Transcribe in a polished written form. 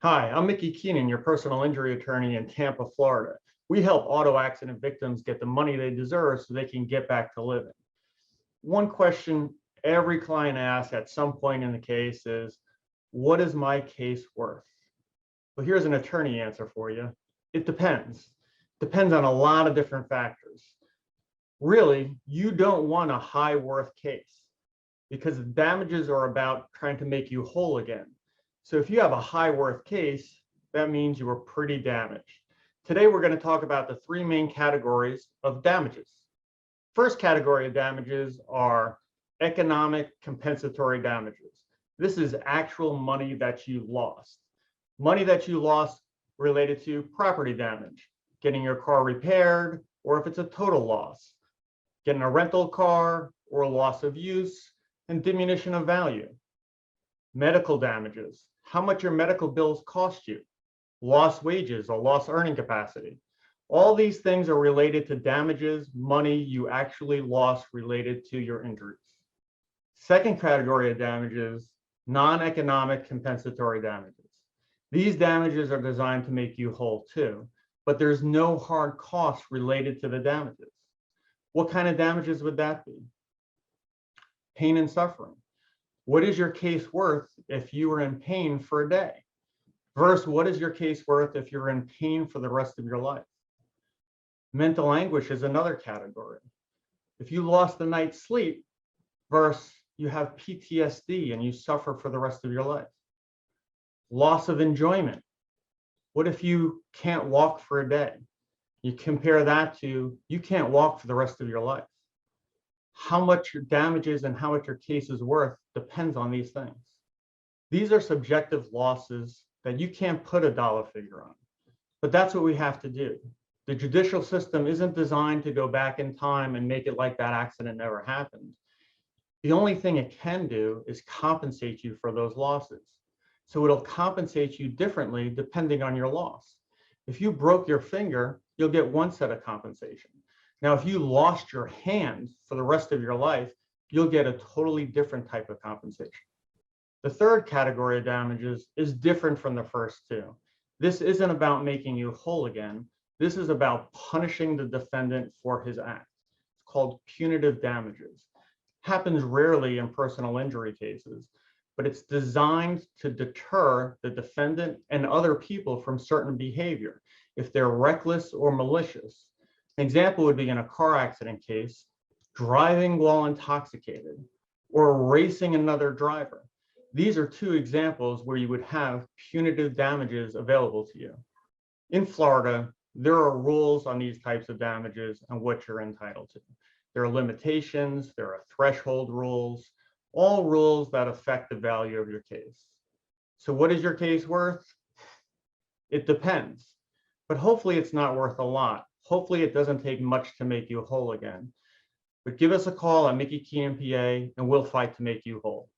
Hi, I'm Mickey Keenan, your personal injury attorney in Tampa, Florida. We help auto accident victims get the money they deserve so they can get back to living. One question every client asks at some point in the case is, what is my case worth? Well, here's an attorney answer for you. It depends. Depends on a lot of different factors. Really, you don't want a high worth case because the damages are about trying to make you whole again. So if you have a high worth case, that means you were pretty damaged. Today, we're going to talk about the three main categories of damages. First category of damages are economic compensatory damages. This is actual money that you lost. Money that you lost related to property damage, getting your car repaired, or if it's a total loss, getting a rental car or a loss of use, and diminution of value. Medical damages, how much your medical bills cost you, lost wages or lost earning capacity. All these things are related to damages, money you actually lost related to your injuries. Second category of damages, non-economic compensatory damages. These damages are designed to make you whole too, but there's no hard cost related to the damages. What kind of damages would that be? Pain and suffering. What is your case worth if you were in pain for a day? Versus what is your case worth if you're in pain for the rest of your life? Mental anguish is another category. If you lost a night's sleep versus you have PTSD and you suffer for the rest of your life. Loss of enjoyment. What if you can't walk for a day? You compare that to you can't walk for the rest of your life. How much your damages and how much your case is worth depends on these things. These are subjective losses that you can't put a dollar figure on, but that's what we have to do. The judicial system isn't designed to go back in time and make it like that accident never happened. The only thing it can do is compensate you for those losses. So it'll compensate you differently depending on your loss. If you broke your finger, you'll get one set of compensation. Now, if you lost your hand for the rest of your life, you'll get a totally different type of compensation. The third category of damages is different from the first two. This isn't about making you whole again. This is about punishing the defendant for his act. It's called punitive damages. Happens rarely in personal injury cases, but it's designed to deter the defendant and other people from certain behavior if they're reckless or malicious. An example would be in a car accident case, driving while intoxicated, or racing another driver. These are two examples where you would have punitive damages available to you. In Florida, there are rules on these types of damages and what you're entitled to. There are limitations, there are threshold rules, all rules that affect the value of your case. So what is your case worth? It depends, but hopefully it's not worth a lot. Hopefully it doesn't take much to make you whole again. But give us a call at Mickey Keenan, PA, and we'll fight to make you whole.